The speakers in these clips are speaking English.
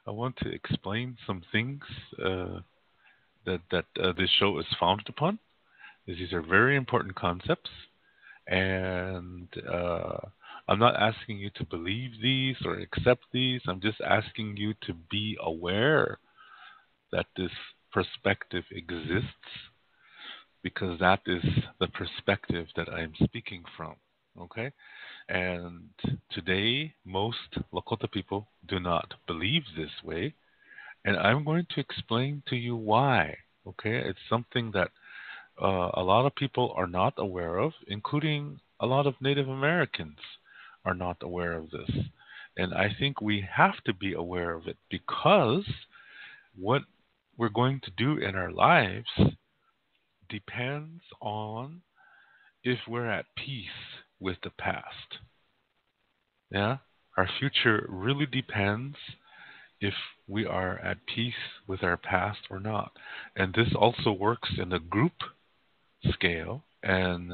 I want to explain some things that this show is founded upon. These are very important concepts, and I'm not asking you to believe these or accept these. I'm just asking you to be aware that this perspective exists because that is the perspective that I'm speaking from. Okay? And today, most Lakota people do not believe this way. And I'm going to explain to you why. Okay? It's something that a lot of people are not aware of, including a lot of Native Americans are not aware of this. And I think we have to be aware of it because what we're going to do in our lives depends on if we're at peace with the past. Yeah? Our future really depends if we are at peace with our past or not. And this also works in a group scale and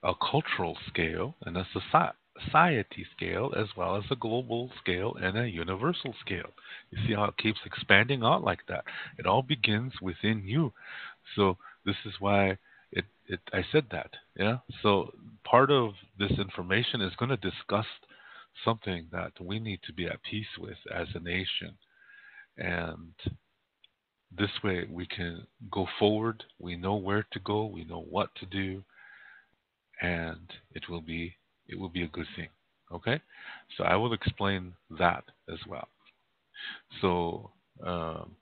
a cultural scale and a society scale as well as a global scale and a universal scale. You see how it keeps expanding out like that. It all begins within you. So this is why I said that. Yeah. So part of this information is going to discuss something that we need to be at peace with as a nation. And this way we can go forward. We know where to go. We know what to do, and it will be a good thing. Okay, so I will explain that as well. So um,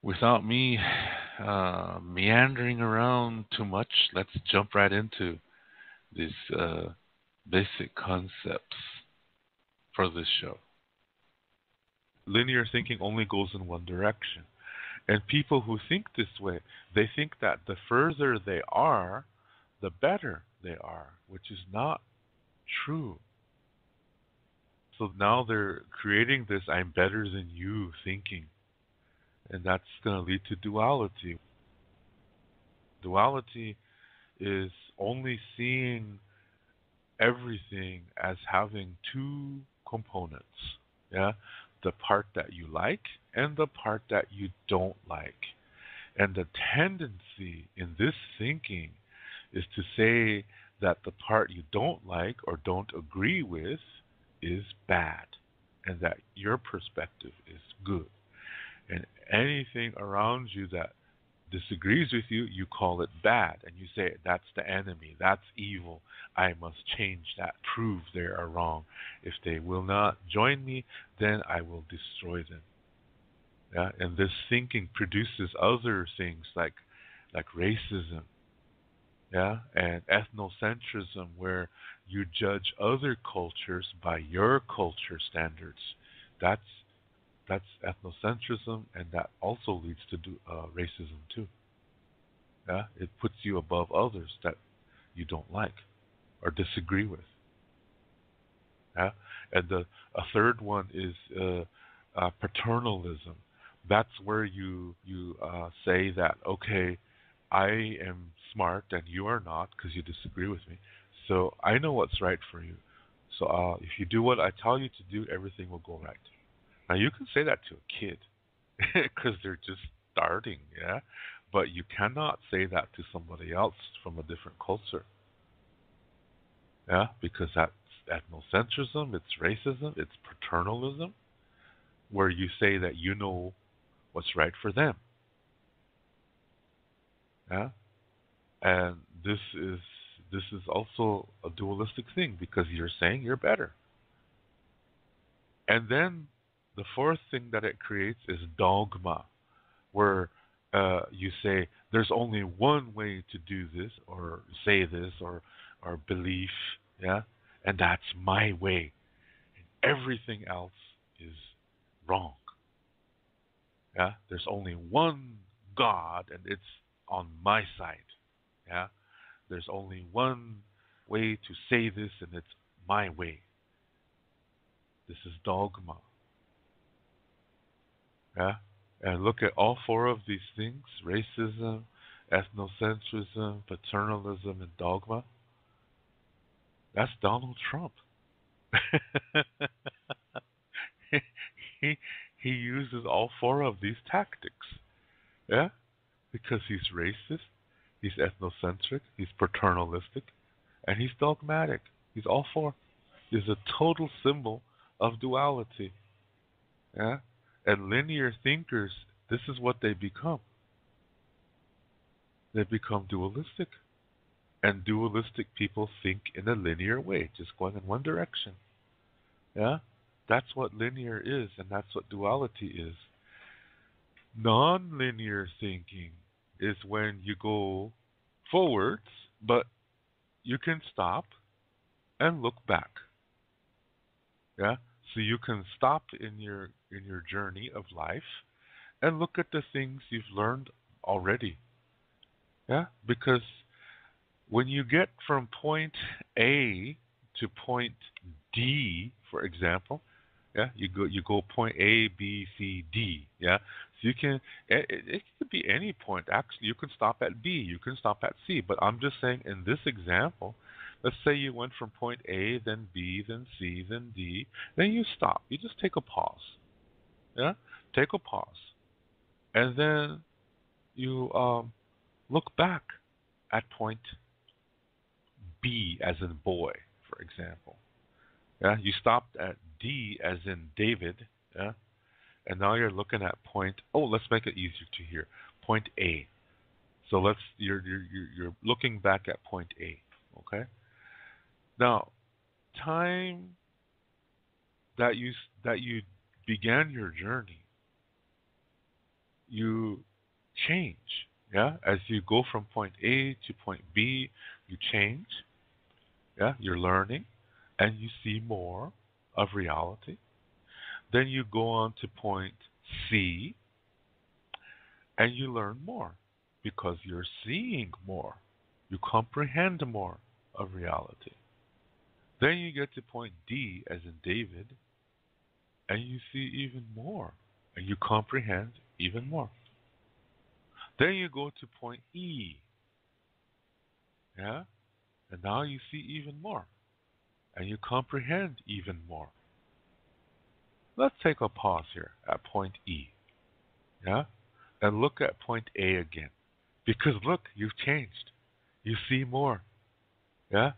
without me meandering around too much, let's jump right into these basic concepts for this show. Linear thinking only goes in one direction. And people who think this way, they think that the further they are, the better they are, which is not true. So now they're creating this I'm better than you thinking. And that's going to lead to duality. Duality is only seeing everything as having two components. Yeah? The part that you like and the part that you don't like. And the tendency in this thinking is to say that the part you don't like or don't agree with is bad and that your perspective is good. And anything around you that disagrees with you, you call it bad and you say that's the enemy, that's evil. I must change that, prove they are wrong. If they will not join me, then I will destroy them. Yeah? And this thinking produces other things like racism, yeah, and ethnocentrism, where you judge other cultures by your culture standards. That's that's ethnocentrism, and that also leads to racism too. Yeah, it puts you above others that you don't like or disagree with. Yeah, and a third one is paternalism. That's where you say that okay, I am smart and you are not because you disagree with me. So I know what's right for you. So if you do what I tell you to do, everything will go right. Now you can say that to a kid because they're just starting, yeah. But you cannot say that to somebody else from a different culture, yeah, because that's ethnocentrism, it's racism, it's paternalism, where you say that you know what's right for them, yeah. And this is also a dualistic thing because you're saying you're better. And then the fourth thing that it creates is dogma, where you say there's only one way to do this or say this or belief, yeah, and that's my way. Everything else is wrong. Yeah, there's only one God, and it's on my side. Yeah, there's only one way to say this, and it's my way. This is dogma. Yeah, and look at all four of these things: racism, ethnocentrism, paternalism, and dogma. That's Donald Trump. he he uses all four of these tactics. Yeah? Because he's racist, he's ethnocentric, he's paternalistic, and he's dogmatic. He's all four. He's a total symbol of duality. Yeah? And linear thinkers, this is what they become. They become dualistic. And dualistic people think in a linear way, just going in one direction. Yeah? That's what linear is, and that's what duality is. Non-linear thinking is when you go forwards, but you can stop and look back. Yeah? So you can stop in your journey of life and look at the things you've learned already. Yeah? Because when you get from point A to point D, for example, yeah, you go point A, B, C, D, yeah. So you can it could be any point. Actually, you can stop at B, you can stop at C. But I'm just saying in this example, let's say you went from point A, then B, then C, then D, then you stop. You just take a pause, yeah. Take a pause, and then you look back at point B as in boy, for example. Yeah, you stopped at D as in David. Yeah, and now you're looking at point. Oh, let's make it easier to hear. Point A. So you're looking back at point A. Okay. Now, time that you began your journey, you change. Yeah, as you go from point A to point B, you change. Yeah, you're learning, and you see more of reality. Then you go on to point C, and you learn more because you're seeing more. You comprehend more of reality. Then you get to point D, as in David, and you see even more, and you comprehend even more. Then you go to point E, yeah, and now you see even more, and you comprehend even more. Let's take a pause here at point E, yeah, and look at point A again, because look, you've changed. You see more, yeah.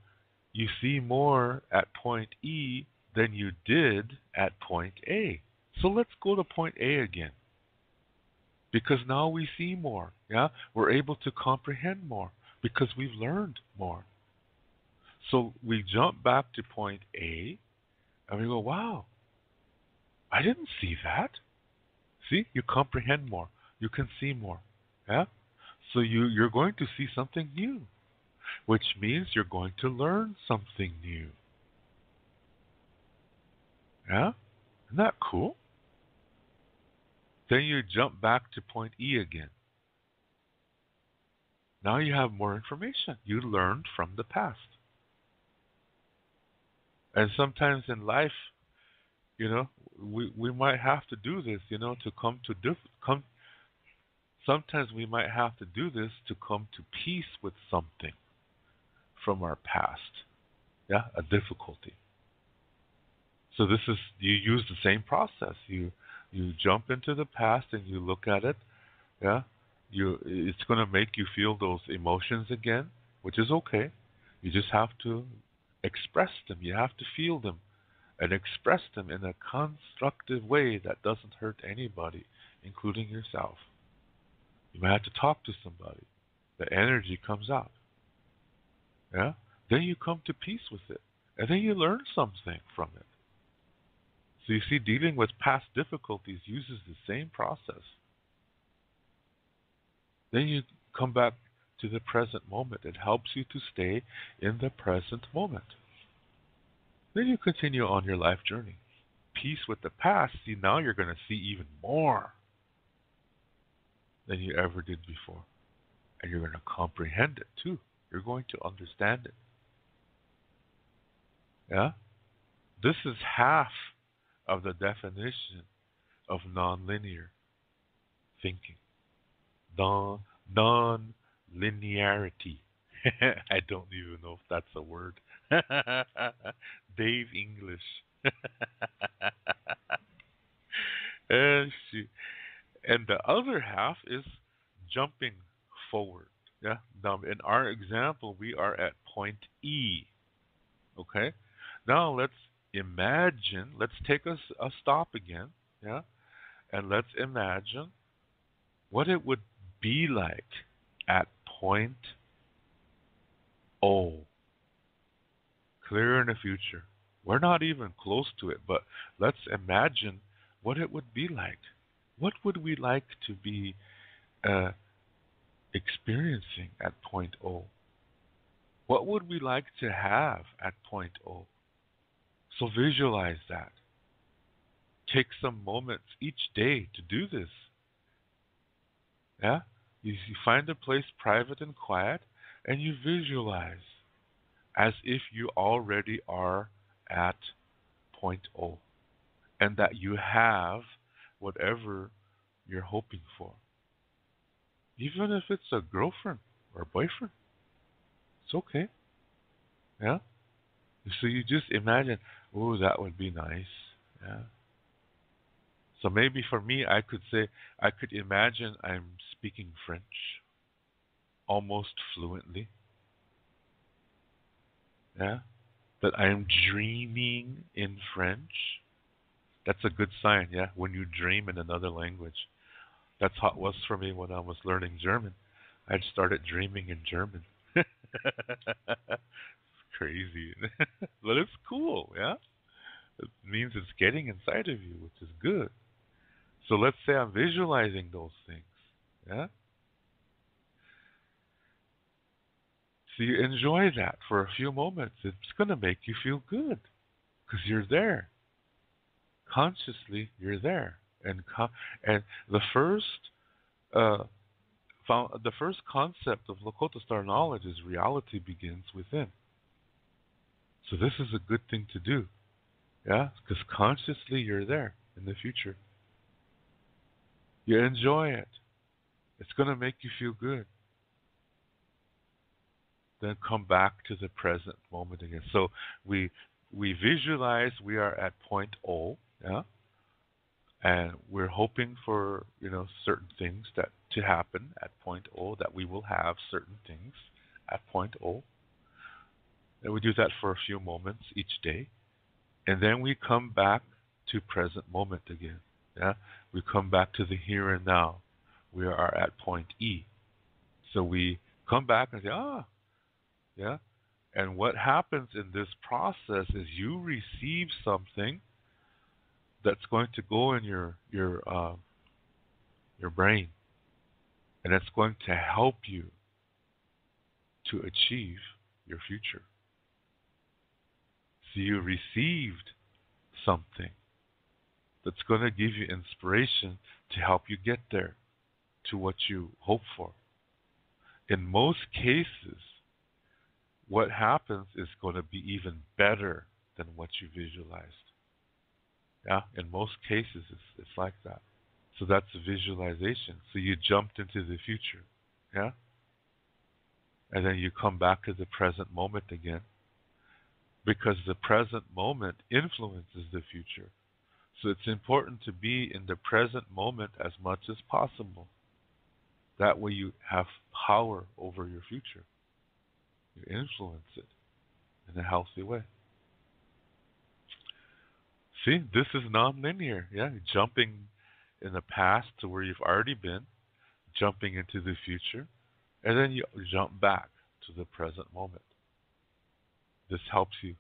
You see more at point E than you did at point A. So let's go to point A again. Because now we see more. Yeah? We're able to comprehend more because we've learned more. So we jump back to point A and we go, wow, I didn't see that. See, you comprehend more. You can see more. Yeah? So you're going to see something new, which means you're going to learn something new. Yeah? Isn't that cool? Then you jump back to point E again. Now you have more information. You learned from the past. And sometimes in life, we might have to do this, to come to come. Sometimes we might have to do this to come to peace with something from our past. Yeah, a difficulty. So this is you use the same process. You jump into the past and you look at it. Yeah, it's going to make you feel those emotions again, which is okay. You just have to express them. You have to feel them and express them in a constructive way that doesn't hurt anybody, including yourself. You might have to talk to somebody. The energy comes out. Yeah? Then you come to peace with it. And then you learn something from it. So you see, dealing with past difficulties uses the same process. Then you come back to the present moment. It helps you to stay in the present moment. Then you continue on your life journey. Peace with the past, see, now you're going to see even more than you ever did before. And you're going to comprehend it too. You're going to understand it. Yeah? This is half of the definition of nonlinear thinking. Non-linearity. I don't even know if that's a word. Dave English. And she, and the other half is jumping forward. Yeah. Now, in our example, we are at point E. Okay. Now let's imagine. Let's take a stop again. Yeah. And let's imagine what it would be like at point O, clear in the future. We're not even close to it, but let's imagine what it would be like. What would we like to be uh, experiencing at point O? What would we like to have at point O? So visualize that. Take some moments each day to do this. Yeah? You find a place private and quiet and you visualize as if you already are at point O and that you have whatever you're hoping for. Even if it's a girlfriend or a boyfriend, it's okay. Yeah? So you just imagine, oh, that would be nice. Yeah. So maybe for me, I could say, I could imagine I'm speaking French almost fluently. Yeah. That I'm dreaming in French. That's a good sign, yeah, when you dream in another language. That's how it was for me when I was learning German. I'd started dreaming in German. It's crazy. But it's cool, yeah? It means it's getting inside of you, which is good. So let's say I'm visualizing those things. Yeah? So you enjoy that for a few moments. It's going to make you feel good because you're there. Consciously, you're there. And the uh, the first concept of Lakota Star knowledge is reality begins within. So this is a good thing to do. Yeah? Because consciously, you're there in the future. You enjoy it. It's going to make you feel good. Then come back to the present moment again. So we visualize we are at point O, yeah, and we're hoping for certain things that to happen at point O, that we will have certain things at point O, and we do that for a few moments each day, and then we come back to present moment again. Yeah, we come back to the here and now. We are at point E, so we come back and say, yeah. And what happens in this process is you receive something that's going to go in your brain, and it's going to help you to achieve your future. So you received something that's going to give you inspiration to help you get there to what you hope for. In most cases, what happens is going to be even better than what you visualized. Yeah, in most cases, it's like that. So that's a visualization. So you jumped into the future. Yeah, and then you come back to the present moment again, because the present moment influences the future. So it's important to be in the present moment as much as possible. That way you have power over your future. You influence it in a healthy way. See, this is nonlinear. Yeah, jumping in the past to where you've already been, jumping into the future, and then you jump back to the present moment. This helps you.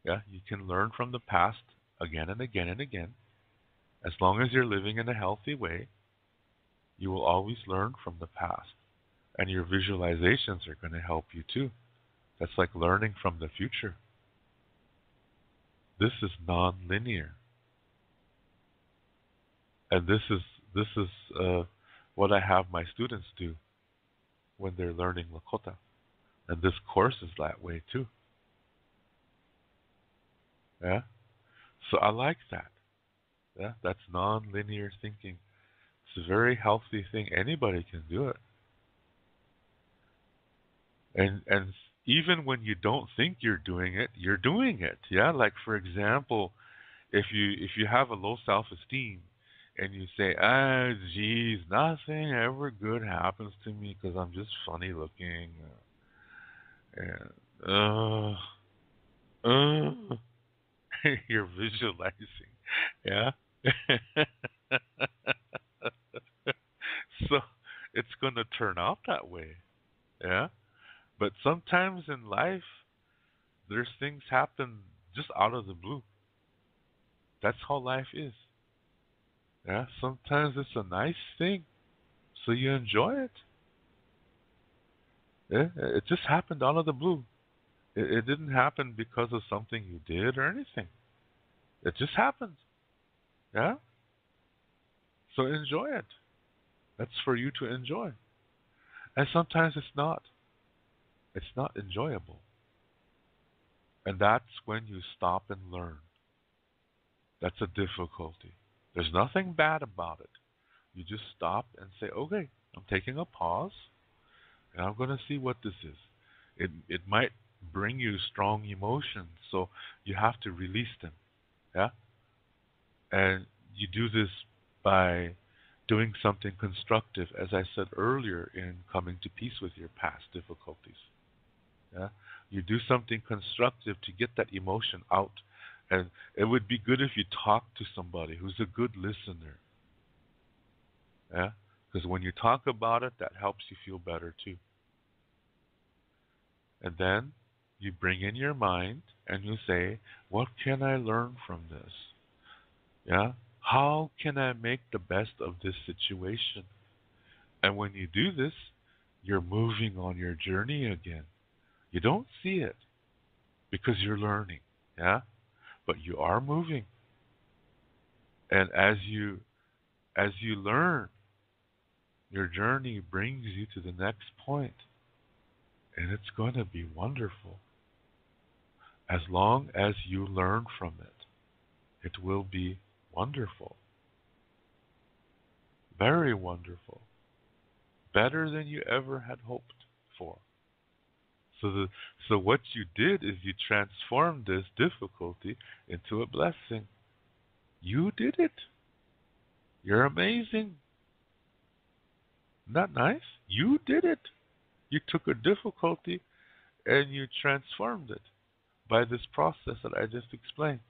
Yeah, you can learn from the past again and again and again. As long as you're living in a healthy way, you will always learn from the past. And your visualizations are going to help you too. That's like learning from the future. This is non-linear. And this is what I have my students do when they're learning Lakota. And this course is that way too. Yeah? So I like that. Yeah, that's non-linear thinking. It's a very healthy thing. Anybody can do it. And even when you don't think you're doing it, you're doing it. Yeah, like for example, if you have a low self-esteem, and you say, geez, nothing ever good happens to me because I'm just funny looking. And, you're visualizing. Yeah. So it's going to turn out that way. Yeah. But sometimes in life, there's things happen just out of the blue. That's how life is. Yeah. Sometimes it's a nice thing, so you enjoy it. Yeah. It just happened out of the blue. It didn't happen because of something you did or anything. It just happened. Yeah. So enjoy it. That's for you to enjoy. And sometimes it's not. It's not enjoyable. And that's when you stop and learn. That's a difficulty. There's nothing bad about it. You just stop and say, okay, I'm taking a pause and I'm going to see what this is. It might bring you strong emotions, so you have to release them. Yeah? And you do this by doing something constructive, as I said earlier, in coming to peace with your past difficulties. Yeah? You do something constructive to get that emotion out. And it would be good if you talk to somebody who's a good listener. Yeah? Because when you talk about it, that helps you feel better too. And then you bring in your mind and you say, what can I learn from this? Yeah? How can I make the best of this situation? And when you do this, you're moving on your journey again. You don't see it because you're learning. Yeah? But you are moving. And as you learn, your journey brings you to the next point, and it's going to be wonderful. As long as you learn from it, it will be wonderful. Very wonderful. Better than you ever had hoped for. So what you did is you transformed this difficulty into a blessing. You did it. You're amazing. Isn't that nice? You did it. You took a difficulty and you transformed it by this process that I just explained.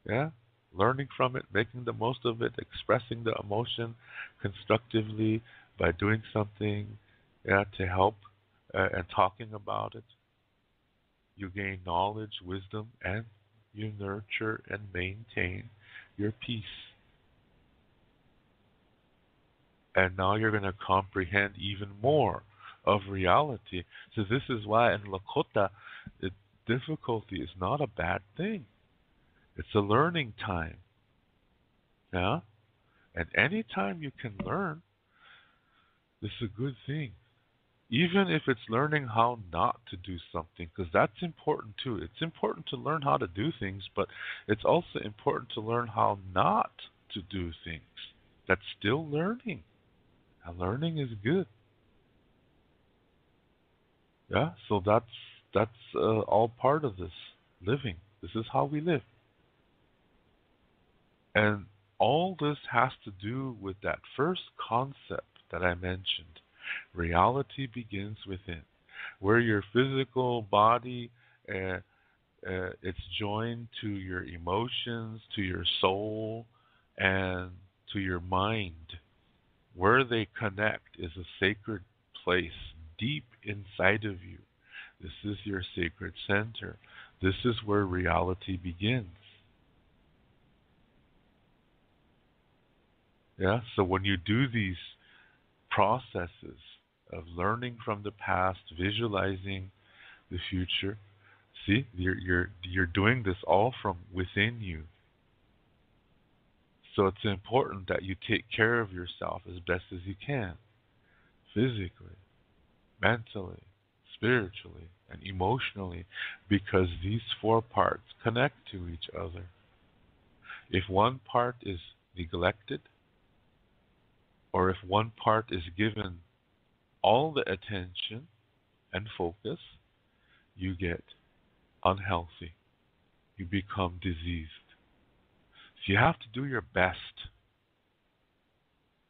Yeah? Learning from it, making the most of it, expressing the emotion constructively by doing something, yeah, to help, and talking about it. You gain knowledge, wisdom, and you nurture and maintain your peace. And now you're going to comprehend even more of reality. So this is why in Lakota, difficulty is not a bad thing. It's a learning time. Yeah? And any time you can learn, this is a good thing. Even if it's learning how not to do something, because that's important too. It's important to learn how to do things, but it's also important to learn how not to do things. That's still learning. And learning is good. Yeah, so that's all part of this living. This is how we live. And all this has to do with that first concept that I mentioned. Reality begins within, where your physical body, it's joined to your emotions, to your soul, and to your mind. Where they connect is a sacred place deep inside of you. This is your sacred center. This is where reality begins. Yeah, so when you do these processes of learning from the past, visualizing the future, see, you're doing this all from within you. So it's important that you take care of yourself as best as you can, physically, mentally, spiritually, and emotionally, because these four parts connect to each other. If one part is neglected, or if one part is given all the attention and focus, you get unhealthy. You become diseased. So you have to do your best,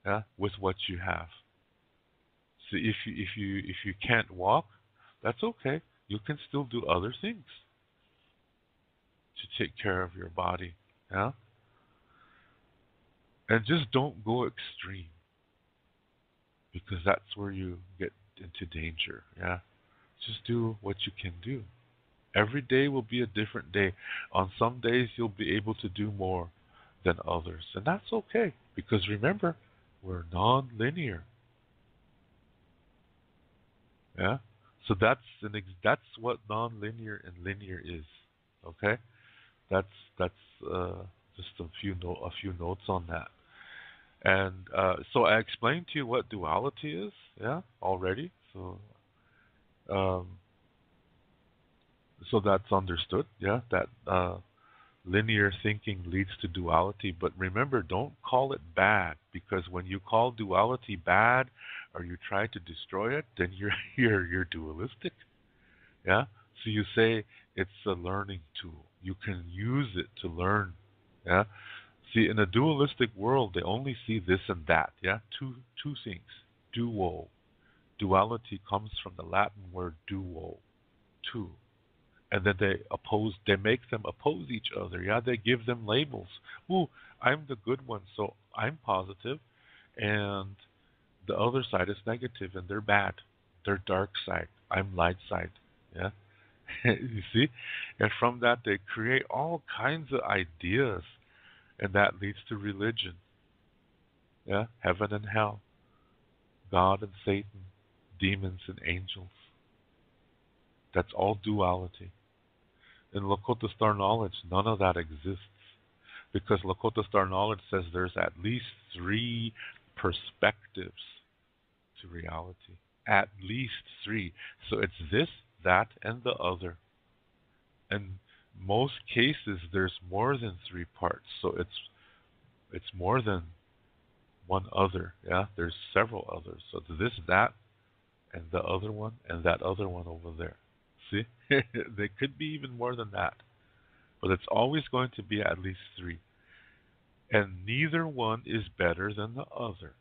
yeah, with what you have. So if you can't walk, that's okay. You can still do other things to take care of your body, yeah. And just don't go extreme because that's where you get into danger, yeah. Just do what you can do. Every day will be a different day. On some days you'll be able to do more than others, and that's okay because remember, we're non-linear, yeah. So that's what non-linear and linear is, okay. That's that's just a few notes on that. And so I explained to you what duality is, yeah, already. Um, so that's understood, yeah. That linear thinking leads to duality, but remember, don't call it bad because when you call duality bad or you try to destroy it, then you're you're dualistic, yeah. So you say it's a learning tool. You can use it to learn, yeah. See, in a dualistic world, they only see this and that. Yeah, two things. Duo. Duality comes from the Latin word duo, two, and then they oppose. They make them oppose each other. Yeah, they give them labels. Ooh, I'm the good one, so I'm positive, and the other side is negative, and they're bad. They're dark side. I'm light side. Yeah, you see, and from that they create all kinds of ideas, and that leads to religion. Yeah, heaven and hell, God and Satan, demons and angels. That's all duality. In Lakota Star knowledge, none of that exists because Lakota Star knowledge says there's at least three perspectives to reality. At least three. So it's this, that, and the other. And most cases, there's more than three parts. So it's more than one other. Yeah, there's several others. So it's this, that, and the other one, and that other one over there. See? They could be even more than that. But it's always going to be at least three. And neither one is better than the other.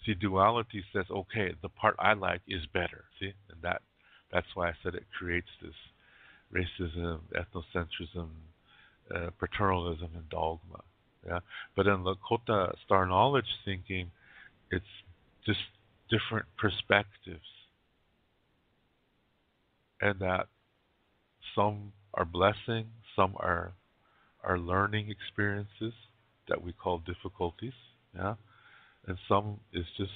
See, duality says, okay, the part I like is better. See? And that's why I said it creates this racism, ethnocentrism, paternalism, and dogma. Yeah. But in Lakota star knowledge thinking, it's just different perspectives. And that some are blessing, some are learning experiences that we call difficulties, yeah, and some is just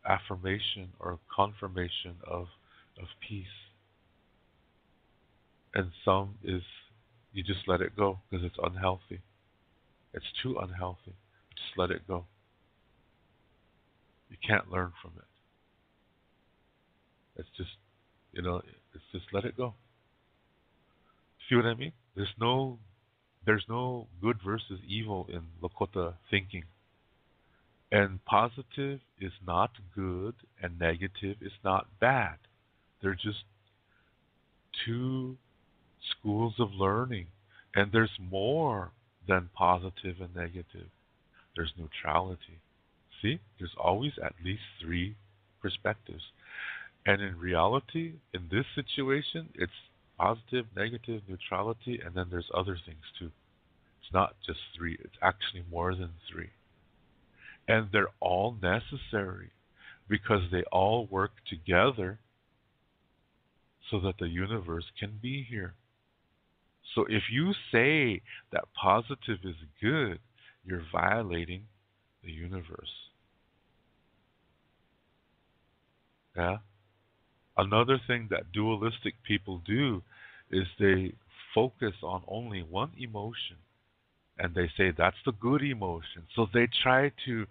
affirmation or confirmation of peace, and some is you just let it go because it's unhealthy. It's too unhealthy. Just let it go. You can't learn from it. It's just it's just let it go. See what I mean? There's no good versus evil in Lakota thinking. And positive is not good and negative is not bad. They're just two schools of learning. And there's more than positive and negative. There's neutrality. See? There's always at least three perspectives. And in reality, in this situation, it's positive, negative, neutrality, and then there's other things too. It's not just three, it's actually more than three. And they're all necessary because they all work together so that the universe can be here. So if you say that positive is good, you're violating the universe. Yeah? Another thing that dualistic people do is they focus on only one emotion and they say that's the good emotion. So they try to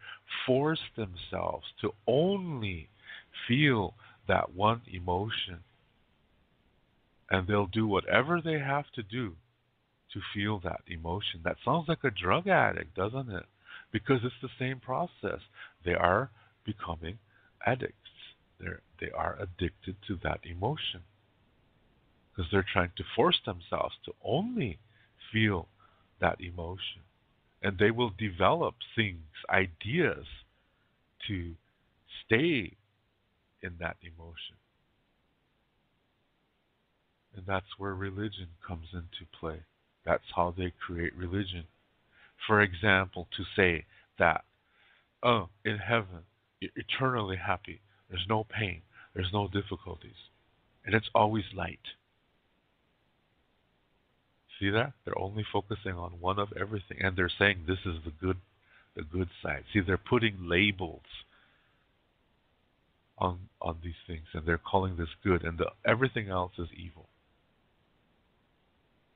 force themselves to only feel that one emotion. And they'll do whatever they have to do to feel that emotion. That sounds like a drug addict, doesn't it? Because it's the same process. They are becoming addicts. They are addicted to that emotion because they're trying to force themselves to only feel that emotion. And they will develop things, ideas to stay in that emotion. And that's where religion comes into play. That's how they create religion. For example, to say that, oh, in heaven, you're eternally happy. There's no pain. There's no difficulties. And it's always light. See that? They're only focusing on one of everything. And they're saying this is the good side. See, they're putting labels on these things. And they're calling this good. And everything else is evil.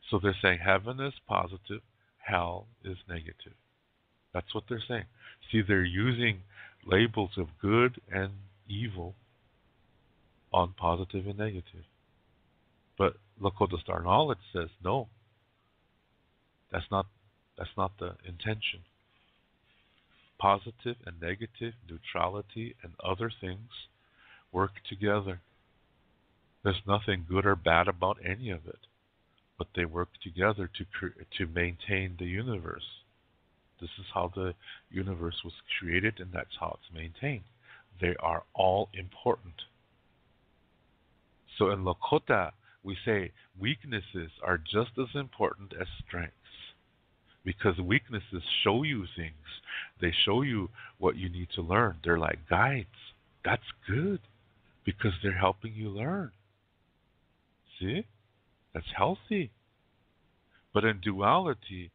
So they're saying heaven is positive. Hell is negative. That's what they're saying. See, they're using labels of good and evil on positive and negative. But Lakota Star Knowledge says no. That's not the intention. Positive and negative, neutrality and other things work together. There's nothing good or bad about any of it, but they work together to maintain the universe. This is how the universe was created, and that's how it's maintained. They are all important. So in Lakota, we say weaknesses are just as important as strengths, because weaknesses show you things. They show you what you need to learn. They're like guides. That's good, because they're helping you learn. See? That's healthy. But in duality,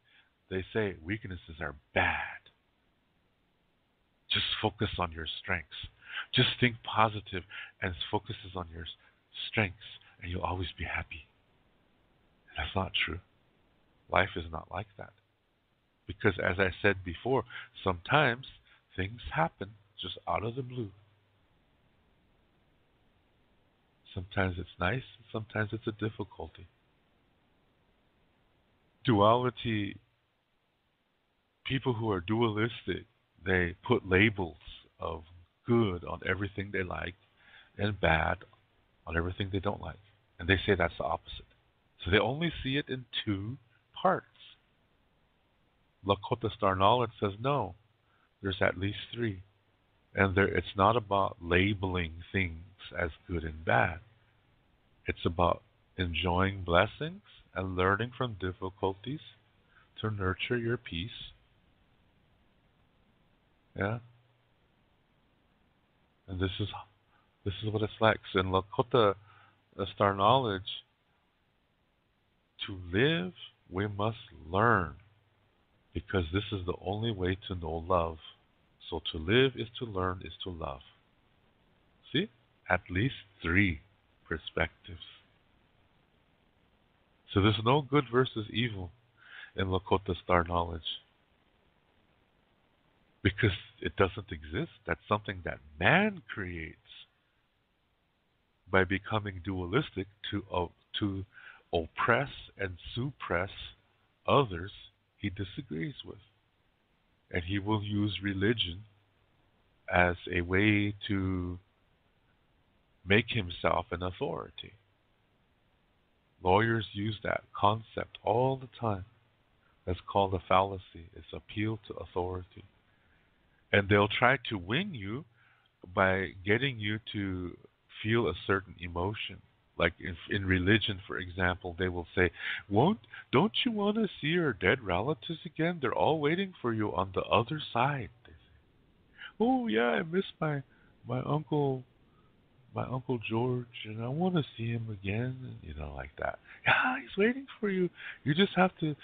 they say weaknesses are bad. Just focus on your strengths. Just think positive and focuses on your strengths, and you'll always be happy. That's not true. Life is not like that. Because as I said before, sometimes things happen just out of the blue. Sometimes it's nice, sometimes it's a difficulty. Duality, people who are dualistic, they put labels of good on everything they like and bad on everything they don't like. And they say that's the opposite. So they only see it in two parts. Lakota Star Knowledge says no, there's at least three. And it's not about labeling things as good and bad. It's about enjoying blessings and learning from difficulties to nurture your peace. Yeah. And this is what it's like. So in Lakota Star Knowledge, to live, we must learn, because this is the only way to know love. So to live is to learn, is to love. See? At least three perspectives. So there's no good versus evil in Lakota Star Knowledge, because it doesn't exist. That's something that man creates by becoming dualistic to oppress and suppress others he disagrees with. And he will use religion as a way to make himself an authority. Lawyers use that concept all the time. That's called a fallacy. It's appeal to authority. And they'll try to win you by getting you to feel a certain emotion. Like in religion, for example, they will say, don't you want to see your dead relatives again? They're all waiting for you on the other side. They say, oh yeah, I miss my uncle George, and I want to see him again, like that. Yeah, he's waiting for you. You just have to,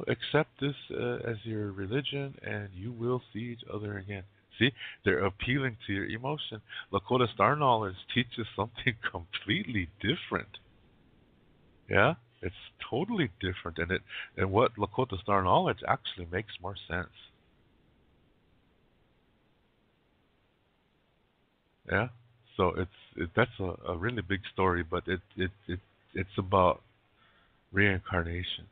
accept this as your religion, and you will see each other again. See, they're appealing to your emotion. Lakota Star Knowledge teaches something completely different. Yeah, it's totally different, and what Lakota Star Knowledge actually makes more sense. Yeah. So that's a really big story, but it's about reincarnation,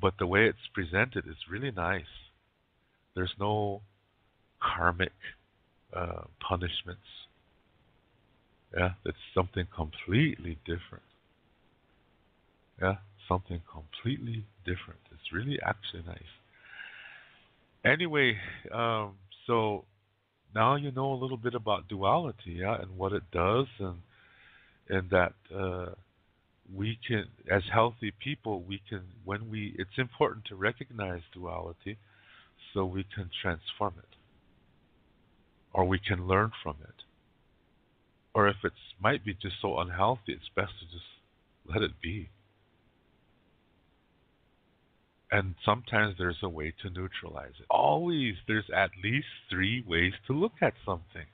but the way it's presented is really nice. There's no karmic punishments. Yeah, it's something completely different. Yeah, something completely different. It's really actually nice. Anyway, so now you know a little bit about duality, yeah, and what it does, and that we can, as healthy people, we can, when we, it's important to recognize duality so we can transform it, or we can learn from it. Or if it might be just so unhealthy, it's best to just let it be. And sometimes there's a way to neutralize it. Always, there's at least 3 ways to look at something.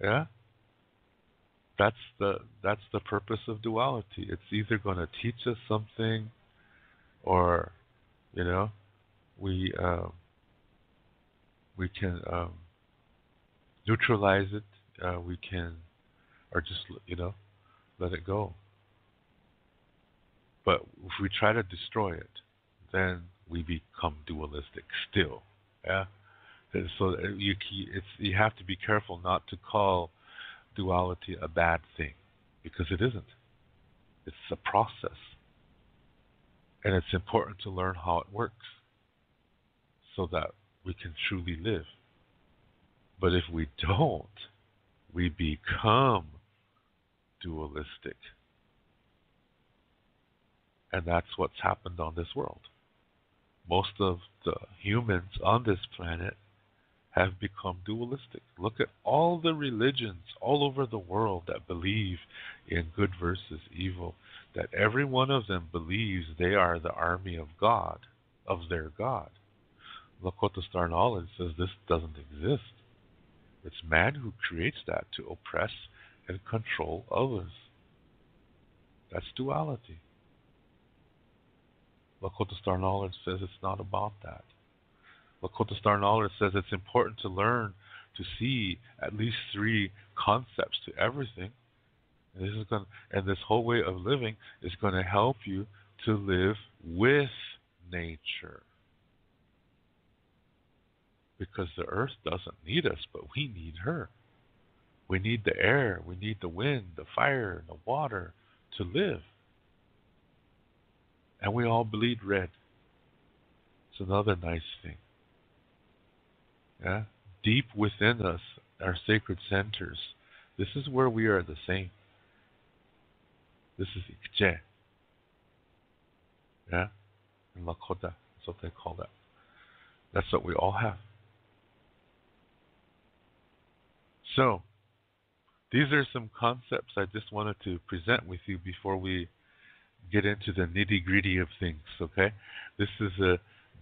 Yeah? That's the purpose of duality. It's either going to teach us something, or you know, we can neutralize it. We can, or just let it go. But if we try to destroy it, then we become dualistic still. Yeah. And so you have to be careful not to call duality a bad thing, because it isn't. It's a process, and it's important to learn how it works so that we can truly live. But if we don't, we become dualistic. And that's what's happened on this world. Most of the humans on this planet have become dualistic. Look at all the religions all over the world that believe in good versus evil, that every one of them believes they are the army of God, of their God. Lakota Star Knowledge says this doesn't exist. It's man who creates that to oppress and control others. That's duality. Lakota Star Knowledge says it's not about that. Lakota Star Knowledge says it's important to learn to see at least 3 concepts to everything. And this whole way of living is going to help you to live with nature. Because the earth doesn't need us, but we need her. We need the air, we need the wind, the fire, the water to live. And we all bleed red. It's another nice thing. Yeah? Deep within us, our sacred centers, this is where we are the same. This is Ikje. Yeah? In Lakota, that's what they call that. That's what we all have. So, these are some concepts I just wanted to present with you before we get into the nitty-gritty of things, okay? This is a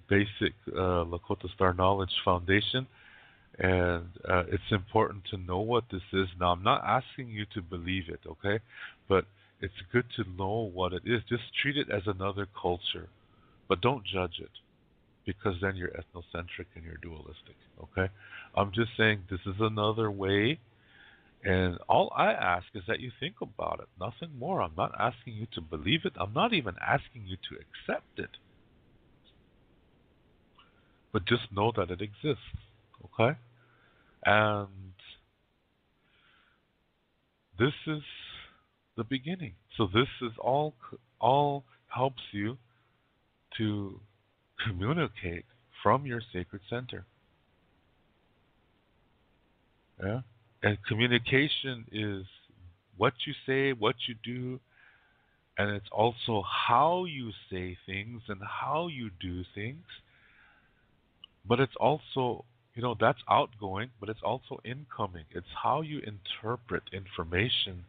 basic Lakota Star Knowledge foundation, and it's important to know what this is. Now, I'm not asking you to believe it, okay? But it's good to know what it is. Just treat it as another culture, but don't judge it, because then you're ethnocentric and you're dualistic, okay? I'm just saying this is another way, and all I ask is that you think about it, nothing more. I'm not asking you to believe it. I'm not even asking you to accept it. But just know that it exists, okay? And this is the beginning. So this is all helps you to communicate from your sacred center. Yeah? And communication is what you say, what you do, and it's also how you say things and how you do things. But it's also, that's outgoing, but it's also incoming. It's how you interpret information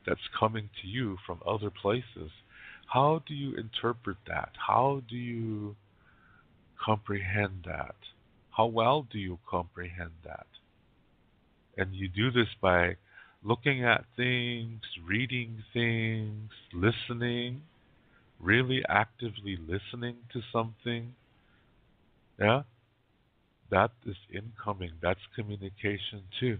that's coming to you from other places. How do you interpret that? How do you comprehend that? How well do you comprehend that? And you do this by looking at things, reading things, listening, really actively listening to something. Yeah? That is incoming. That's communication too.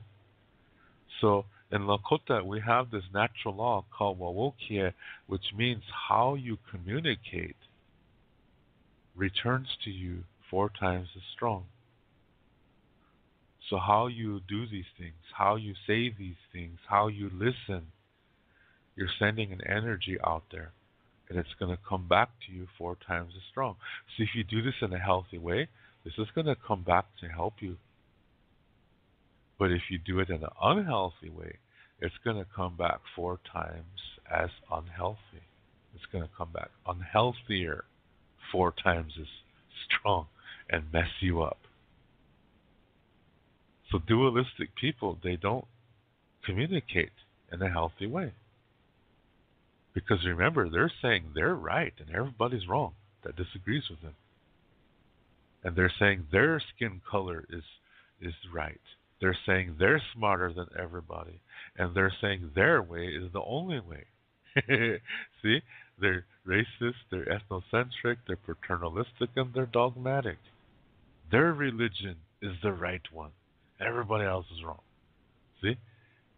So in Lakota, we have this natural law called Wawokie, which means how you communicate returns to you 4 times as strong. So how you do these things, how you say these things, how you listen, you're sending an energy out there. and it's going to come back to you 4 times as strong. So if you do this in a healthy way, this is going to come back to help you. But if you do it in an unhealthy way, it's going to come back 4 times as unhealthy. It's going to come back unhealthier 4 times as strong and mess you up. So dualistic people, they don't communicate in a healthy way. Because remember, they're saying they're right and everybody's wrong that disagrees with them. And they're saying their skin color is right. They're saying they're smarter than everybody. And they're saying their way is the only way. See? They're racist, they're ethnocentric, they're paternalistic, and they're dogmatic. Their religion is the right one. Everybody else is wrong. See?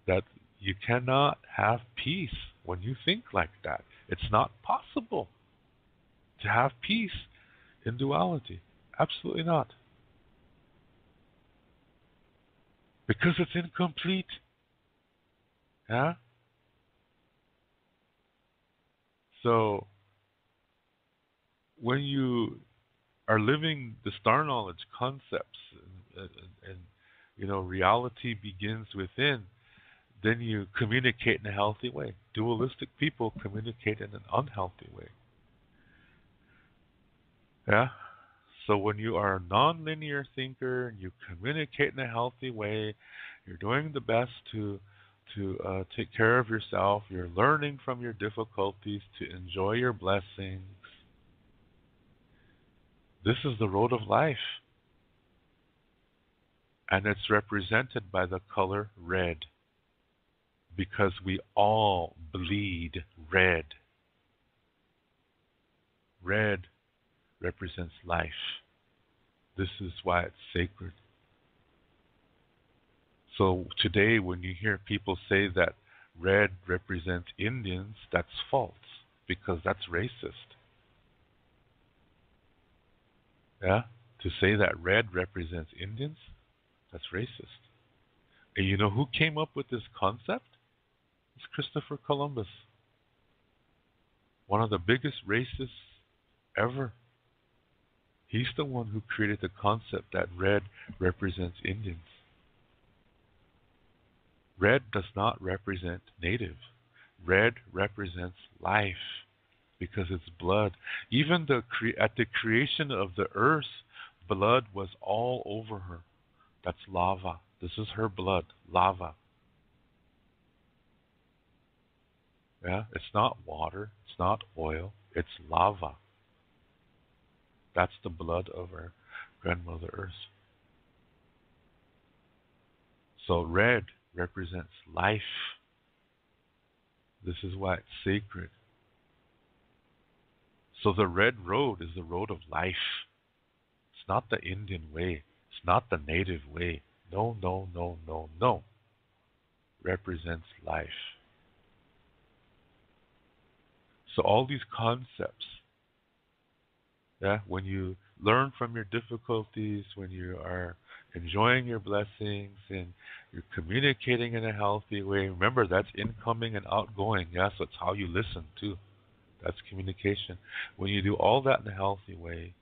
That you cannot have peace when you think like that. It's not possible to have peace in duality. Absolutely not. Because it's incomplete. Yeah? So, when you are living the star knowledge concepts and reality begins within, then you communicate in a healthy way. Dualistic people communicate in an unhealthy way. Yeah? So when you are a non-linear thinker and you communicate in a healthy way, you're doing the best to take care of yourself. You're learning from your difficulties to enjoy your blessings. This is the road of life. And it's represented by the color red. Because we all bleed red. Red represents life. This is why it's sacred. So today when you hear people say that red represents Indians, that's false, because that's racist. Yeah? To say that red represents Indians, that's racist. And you know who came up with this concept? It's Christopher Columbus. One of the biggest racists ever. He's the one who created the concept that red represents Indians. Red does not represent native. Red represents life because it's blood. Even at the creation of the earth, blood was all over her. That's lava. This is her blood, lava. Yeah, it's not water, it's not oil, it's lava. That's the blood of our grandmother Earth. So red represents life. This is why it's sacred. So the red road is the road of life. It's not the Indian way. It's not the native way. No, no, no, no, no. Represents life. So all these concepts, yeah, when you learn from your difficulties, when you are enjoying your blessings and you're communicating in a healthy way, remember that's incoming and outgoing. Yeah, so it's how you listen too. That's communication. When you do all that in a healthy way,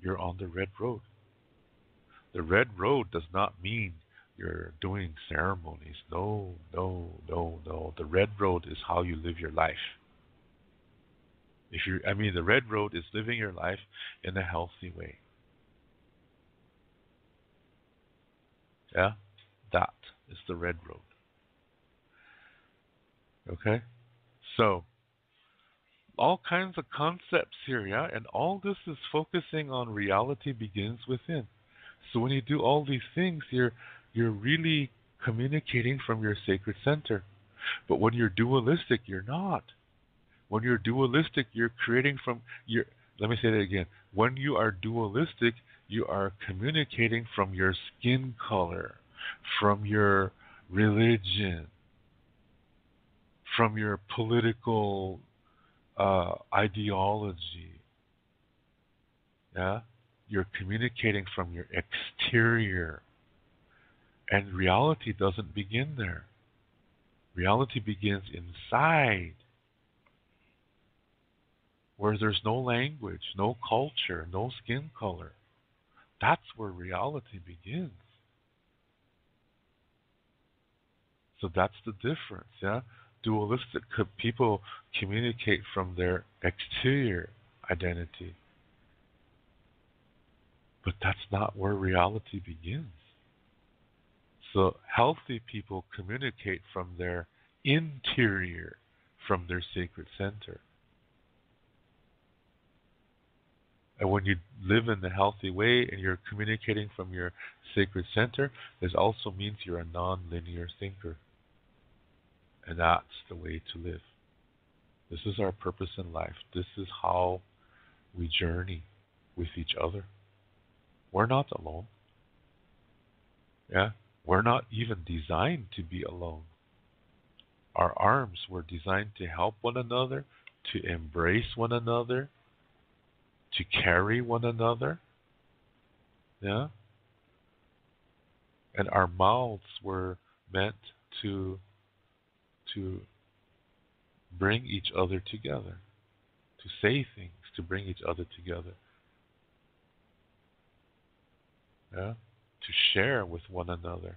you're on the red road. The red road does not mean you're doing ceremonies. No, no, no, no. The red road is how you live your life. The red road is living your life in a healthy way. Yeah? That is the red road. Okay? So, all kinds of concepts here, yeah? And all this is focusing on reality begins within. So when you do all these things, you're really communicating from your sacred center. But when you're dualistic, you're not. When you're dualistic, you're creating from your... Let me say that again. When you are dualistic, you are communicating from your skin color, from your religion, from your political ideology. Yeah? You're communicating from your exterior. And reality doesn't begin there. Reality begins inside. where there's no language, no culture, no skin color. That's where reality begins. So that's the difference, yeah? Dualistic people communicate from their exterior identity. But that's not where reality begins. So healthy people communicate from their interior, from their sacred center. And when you live in the healthy way and you're communicating from your sacred center, this also means you're a non-linear thinker. And that's the way to live. This is our purpose in life. This is how we journey with each other. We're not alone. Yeah? We're not even designed to be alone. Our arms were designed to help one another, to embrace one another, to carry one another. Yeah? And our mouths were meant to bring each other together, to say things, to bring each other together. Yeah? To share with one another,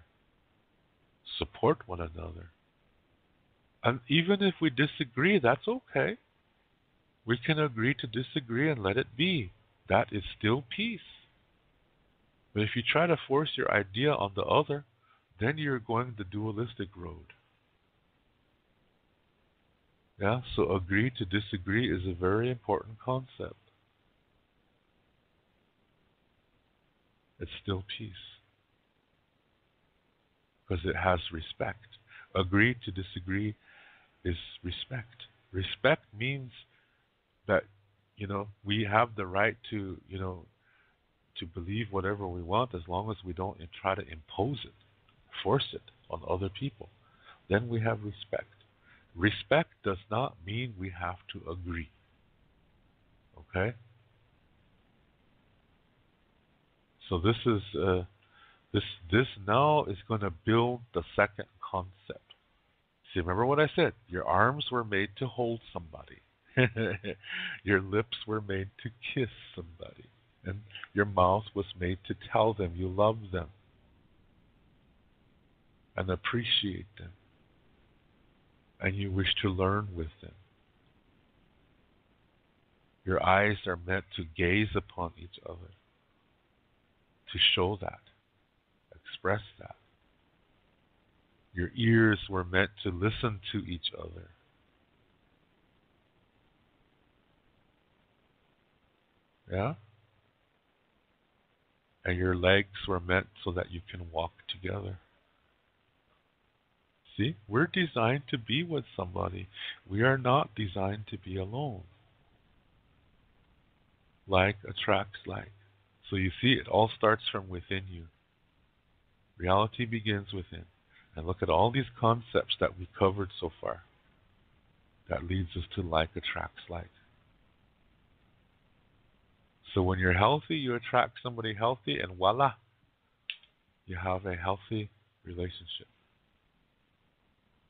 support one another. And even if we disagree, that's okay. We can agree to disagree and let it be. That is still peace. But if you try to force your idea on the other, then you're going the dualistic road. Yeah, so agree to disagree is a very important concept. It's still peace. Because it has respect. Agree to disagree is respect. Respect means that, we have the right to, to believe whatever we want as long as we don't try to impose it, force it on other people. Then we have respect. Respect does not mean we have to agree. Okay? So this is this now is going to build the second concept. See, remember what I said? Your arms were made to hold somebody. Your lips were made to kiss somebody. And your mouth was made to tell them you love them and appreciate them. And you wish to learn with them. Your eyes are meant to gaze upon each other, to show that, express that. Your ears were meant to listen to each other. Yeah? And your legs were meant so that you can walk together. See, we're designed to be with somebody. We are not designed to be alone. Like attracts like. So you see, it all starts from within you. Reality begins within. And look at all these concepts that we covered so far. That leads us to like attracts like. So when you're healthy, you attract somebody healthy, and voila, you have a healthy relationship.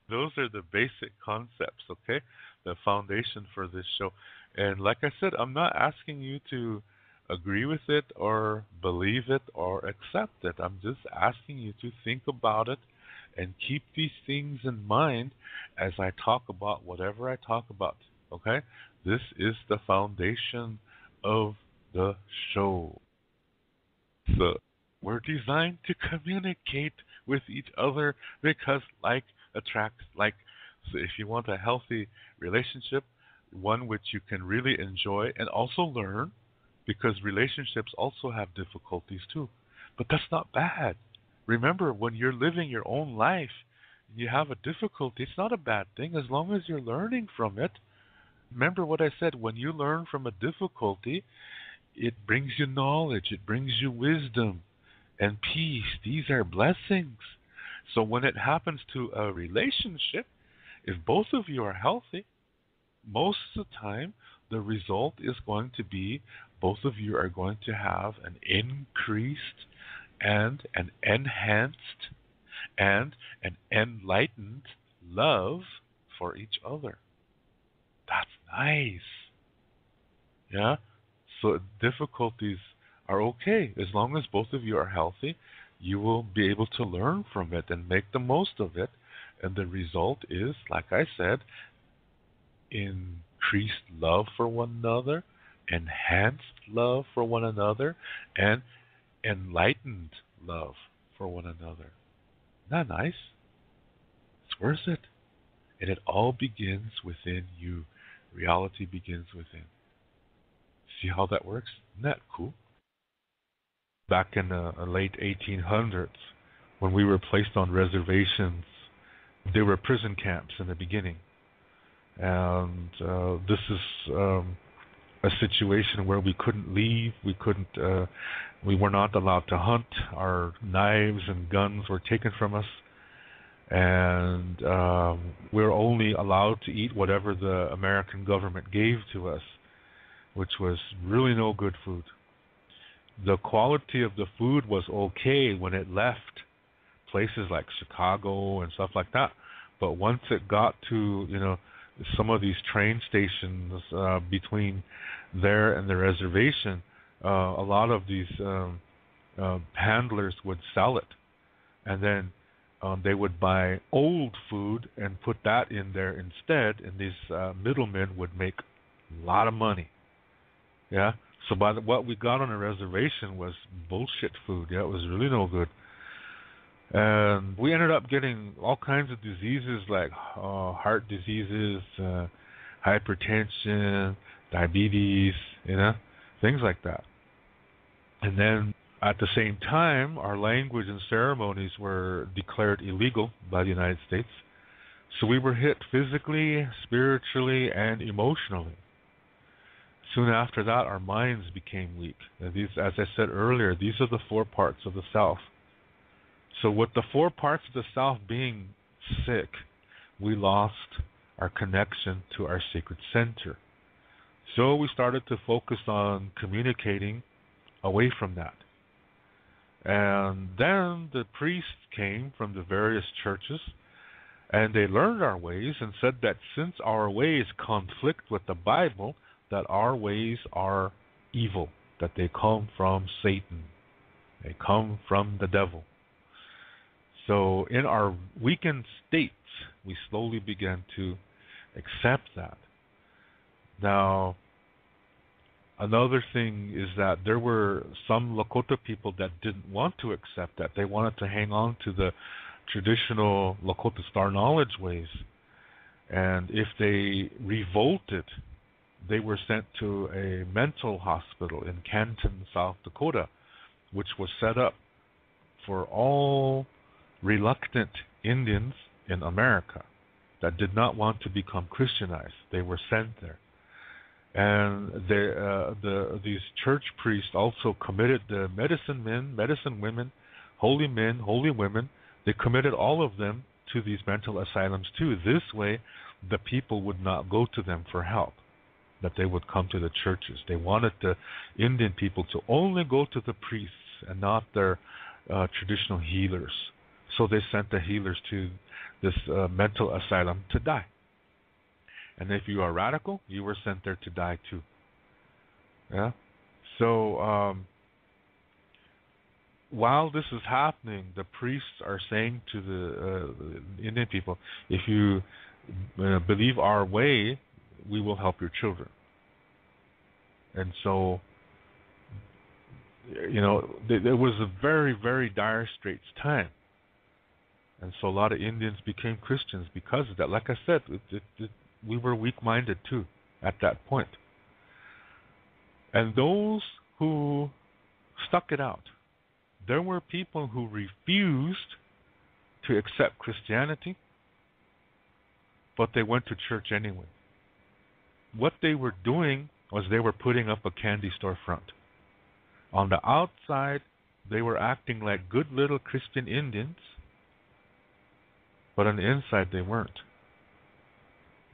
Those are the basic concepts, okay? The foundation for this show. And like I said, I'm not asking you to agree with it or believe it or accept it. I'm just asking you to think about it and keep these things in mind as I talk about whatever I talk about, okay? This is the foundation of the show. So we're designed to communicate with each other because like attracts like. So if you want a healthy relationship, one which you can really enjoy and also learn, because relationships also have difficulties too. But that's not bad. Remember, when you're living your own life, you have a difficulty, it's not a bad thing as long as you're learning from it. Remember what I said, when you learn from a difficulty, it brings you knowledge, it brings you wisdom and peace. These are blessings. So when it happens to a relationship, if both of you are healthy, most of the time the result is going to be both of you are going to have an increased and an enhanced and an enlightened love for each other. That's nice. Yeah? So difficulties are okay. As long as both of you are healthy, you will be able to learn from it and make the most of it. And the result is, like I said, increased love for one another, enhanced love for one another, and enlightened love for one another. Not nice? It's worth it. And it all begins within you. Reality begins within. See how that works? Isn't that cool? Back in the late 1800s, when we were placed on reservations, they were prison camps in the beginning. And this is a situation where we couldn't leave, we were not allowed to hunt. Our knives and guns were taken from us, and we were only allowed to eat whatever the American government gave to us, which was really no good food. The quality of the food was okay when it left places like Chicago and stuff like that, but once it got to some of these train stations between there and the reservation, a lot of these handlers would sell it, and then they would buy old food and put that in there instead, and these middlemen would make a lot of money. Yeah. So what we got on the reservation was bullshit food. Yeah, it was really no good. And we ended up getting all kinds of diseases like heart diseases, hypertension, diabetes, things like that. And then at the same time, our language and ceremonies were declared illegal by the United States. So we were hit physically, spiritually, and emotionally. Soon after that, our minds became weak. And these, as I said earlier, these are the four parts of the self. So with the four parts of the self being sick, we lost our connection to our sacred center. So we started to focus on communicating away from that. And then the priests came from the various churches, and they learned our ways and said that since our ways conflict with the Bible, that our ways are evil, that they come from Satan, they come from the devil. So in our weakened states, we slowly began to accept that. Now, another thing is that there were some Lakota people that didn't want to accept that. They wanted to hang on to the traditional Lakota star knowledge ways. And if they revolted, they were sent to a mental hospital in Canton, South Dakota, which was set up for all reluctant Indians in America that did not want to become Christianized. They were sent there. And these church priests also committed the medicine men, medicine women, holy men, holy women. They committed all of them to these mental asylums too. This way, the people would not go to them for help, that they would come to the churches. They wanted the Indian people to only go to the priests and not their traditional healers. So they sent the healers to this mental asylum to die. And if you are radical, you were sent there to die too. Yeah. So while this is happening, the priests are saying to the Indian people, if you believe our way, we will help your children. And so, there was a very, very dire straits time. And so a lot of Indians became Christians because of that. Like I said, we were weak-minded too at that point. And those who stuck it out, there were people who refused to accept Christianity, but they went to church anyway. What they were doing was they were putting up a candy store front. On the outside, they were acting like good little Christian Indians, but on the inside they weren't.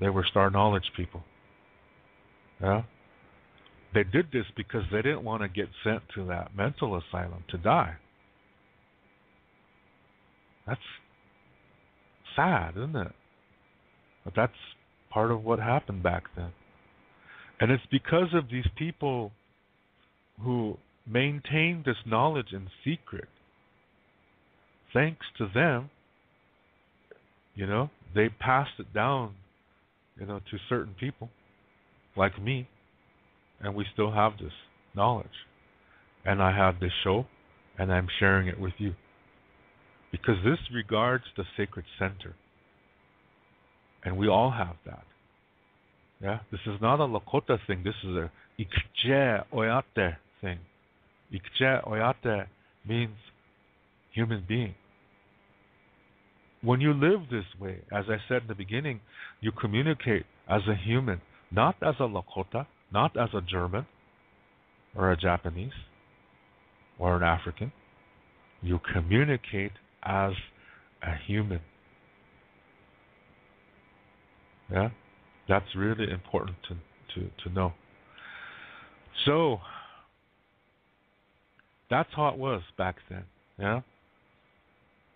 They were star knowledge people. Yeah? They did this because they didn't want to get sent to that mental asylum to die. That's sad, isn't it? But that's part of what happened back then. And it's because of these people who maintain this knowledge in secret. Thanks to them, they passed it down, to certain people like me, and we still have this knowledge. And I have this show, and I'm sharing it with you. Because this regards the sacred center. And we all have that. Yeah, this is not a Lakota thing. This is a Ikche Oyate thing. Ikche Oyate means human being. When you live this way, as I said in the beginning, you communicate as a human, not as a Lakota, not as a German, or a Japanese, or an African. You communicate as a human. Yeah? That's really important to know. So, that's how it was back then. Yeah?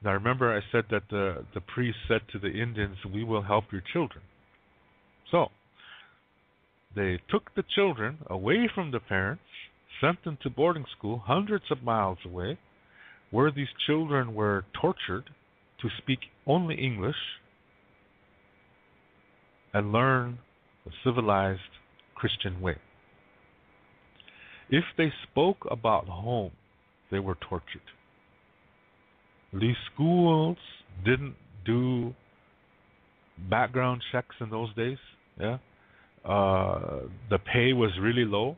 Now remember I said that the priest said to the Indians, we will help your children. So, they took the children away from the parents, sent them to boarding school hundreds of miles away, where these children were tortured to speak only English and learn the civilized Christian way. If they spoke about home, they were tortured. These schools didn't do background checks in those days. Yeah, the pay was really low,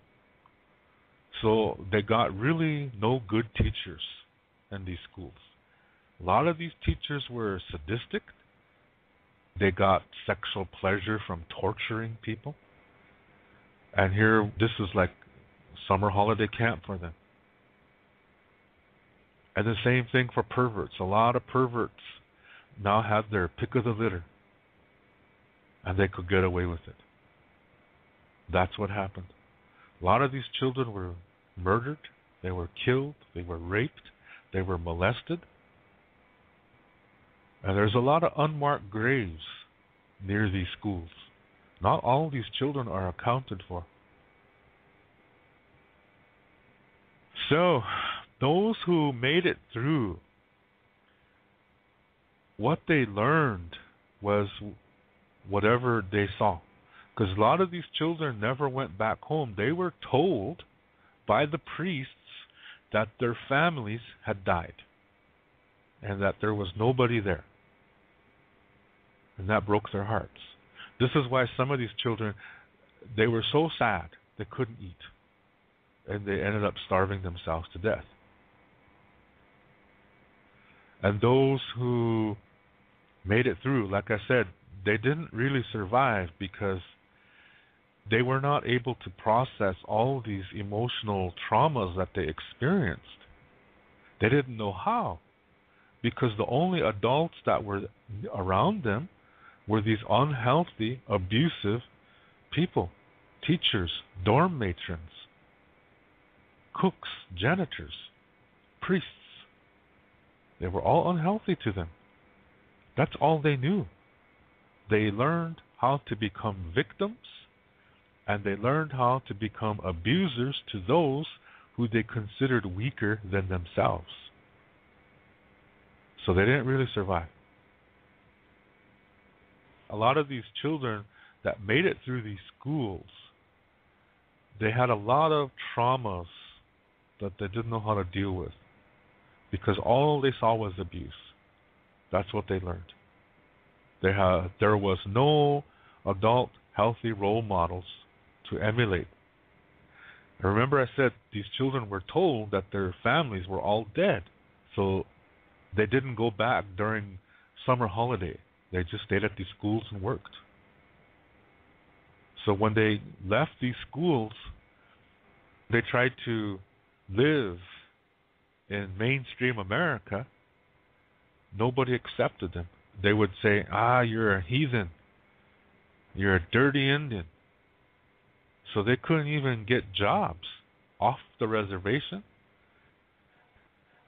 so they got really no good teachers in these schools. A lot of these teachers were sadistic. They got sexual pleasure from torturing people. And here, this is like summer holiday camp for them. And the same thing for perverts. A lot of perverts now have their pick of the litter. And they could get away with it. That's what happened. A lot of these children were murdered. They were killed. They were raped. They were molested. And there's a lot of unmarked graves near these schools. Not all these children are accounted for. So, those who made it through, what they learned was whatever they saw. Because a lot of these children never went back home. They were told by the priests that their families had died and that there was nobody there. And that broke their hearts. This is why some of these children, they were so sad they couldn't eat. And they ended up starving themselves to death. And those who made it through, like I said, they didn't really survive because they were not able to process all these emotional traumas that they experienced. They didn't know how, because the only adults that were around them were these unhealthy, abusive people, teachers, dorm matrons, cooks, janitors, priests. They were all unhealthy to them. That's all they knew. They learned how to become victims, and they learned how to become abusers to those who they considered weaker than themselves. So they didn't really survive. A lot of these children that made it through these schools, they had a lot of traumas that they didn't know how to deal with, because all they saw was abuse. That's what they learned. There was no adult healthy role models to emulate. And remember I said these children were told that their families were all dead. So they didn't go back during summer holiday. They just stayed at these schools and worked. So when they left these schools, they tried to live in mainstream America. Nobody accepted them. They would say, you're a heathen. You're a dirty Indian. So they couldn't even get jobs off the reservation.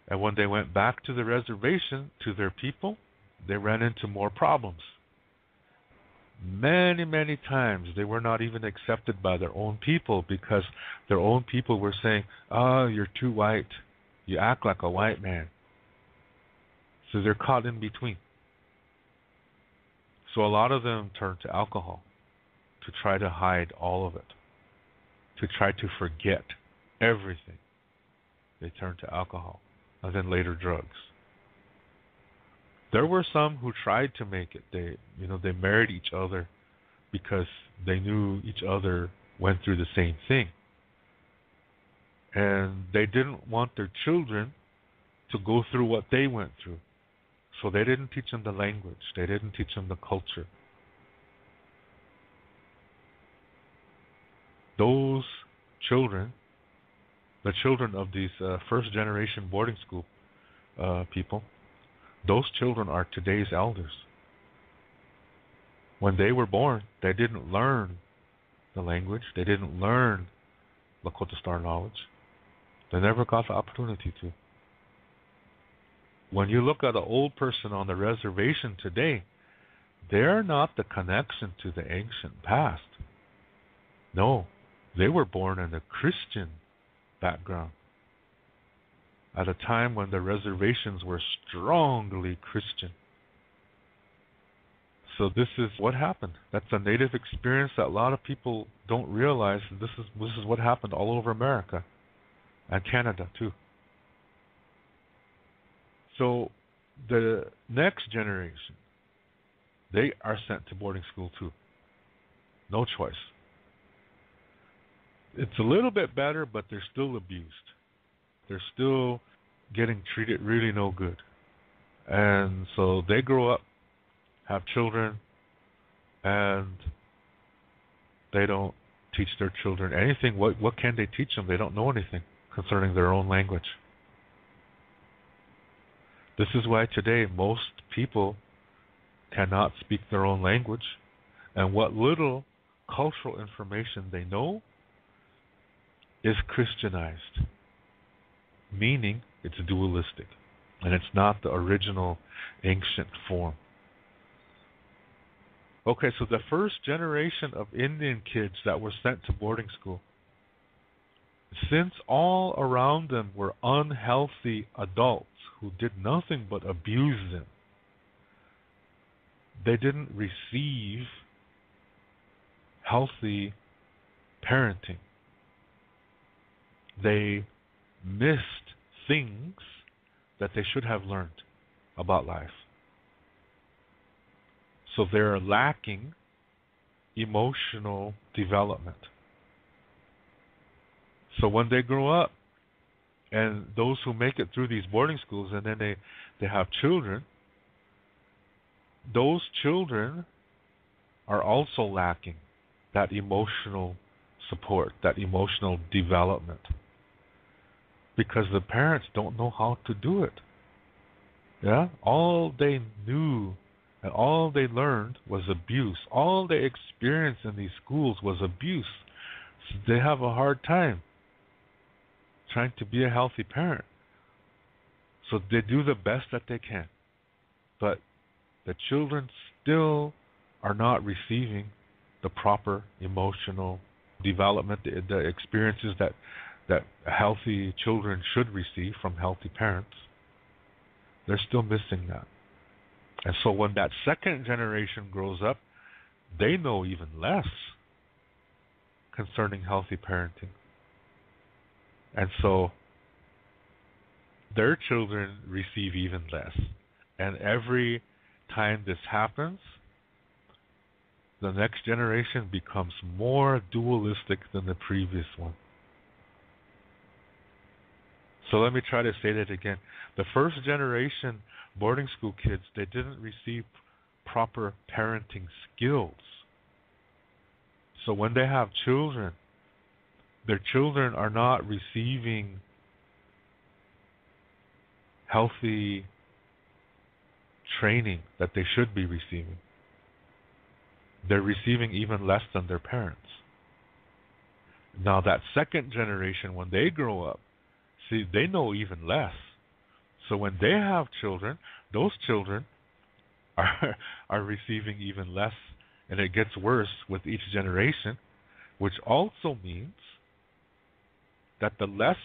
And when they went back to the reservation, to their people, they ran into more problems. Many, many times they were not even accepted by their own people because their own people were saying, "Oh, you're too white. You act like a white man." So they're caught in between. So a lot of them turn to alcohol to try to hide all of it, to try to forget everything. They turn to alcohol and then later drugs. There were some who tried to make it. They married each other because they knew each other went through the same thing. And they didn't want their children to go through what they went through. So they didn't teach them the language. They didn't teach them the culture. Those children, the children of these first generation boarding school people, those children are today's elders. When they were born, they didn't learn the language. They didn't learn Lakota Star knowledge. They never got the opportunity to. When you look at an old person on the reservation today, they're not the connection to the ancient past. No, they were born in a Christian background at a time when the reservations were strongly Christian. So this is what happened. That's a native experience that a lot of people don't realize. This is what happened all over America and Canada too. So the next generation, they are sent to boarding school too. No choice. It's a little bit better, but they're still abused. They're still getting treated really no good. And so they grow up, have children, and they don't teach their children anything. What can they teach them? They don't know anything concerning their own language. This is why today most people cannot speak their own language, and what little cultural information they know is Christianized, meaning it's dualistic, and it's not the original ancient form. Okay, so the first generation of Indian kids that were sent to boarding school, since all around them were unhealthy adults who did nothing but abuse them, they didn't receive healthy parenting. They missed things that they should have learned about life. So they're lacking emotional development. So when they grow up, and those who make it through these boarding schools and then they have children, those children are also lacking that emotional support, that emotional development, because the parents don't know how to do it. Yeah, all they knew and all they learned was abuse. All they experienced in these schools was abuse. So they have a hard time trying to be a healthy parent. So they do the best that they can. But the children still are not receiving the proper emotional development, the experiences that healthy children should receive from healthy parents. They're still missing that. And so when that second generation grows up, they know even less concerning healthy parenting. And so their children receive even less. And every time this happens, the next generation becomes more dualistic than the previous one. So let me try to say that again. The first generation boarding school kids, they didn't receive proper parenting skills. So when they have children, their children are not receiving healthy training that they should be receiving. They're receiving even less than their parents. Now that second generation, when they grow up, see, they know even less. So when they have children, those children are receiving even less and it gets worse with each generation, which also means that the less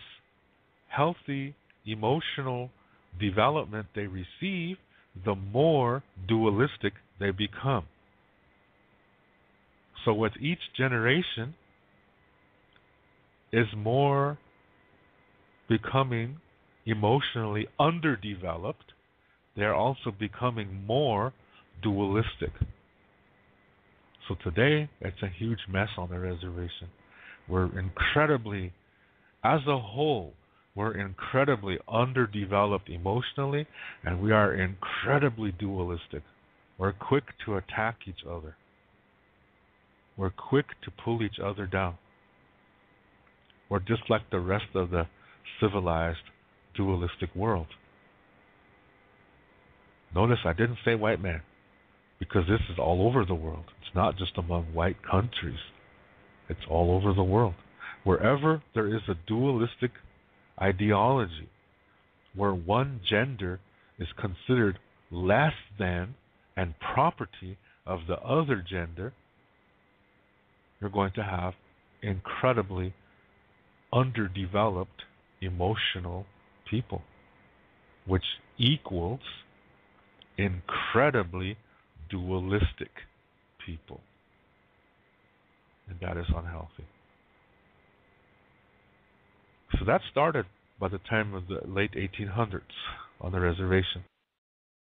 healthy emotional development they receive, the more dualistic they become. So with each generation is more becoming emotionally underdeveloped, they're also becoming more dualistic. So today, it's a huge mess on the reservation. We're incredibly, as a whole, we're incredibly underdeveloped emotionally, and we are incredibly dualistic. We're quick to attack each other. We're quick to pull each other down. We're just like the rest of the civilized, dualistic world. Notice I didn't say white man, because this is all over the world. It's not just among white countries. It's all over the world. Wherever there is a dualistic ideology, where one gender is considered less than and property of the other gender, you're going to have incredibly underdeveloped emotional people, which equals incredibly dualistic people. And that is unhealthy. So that started by the time of the late 1800s on the reservation.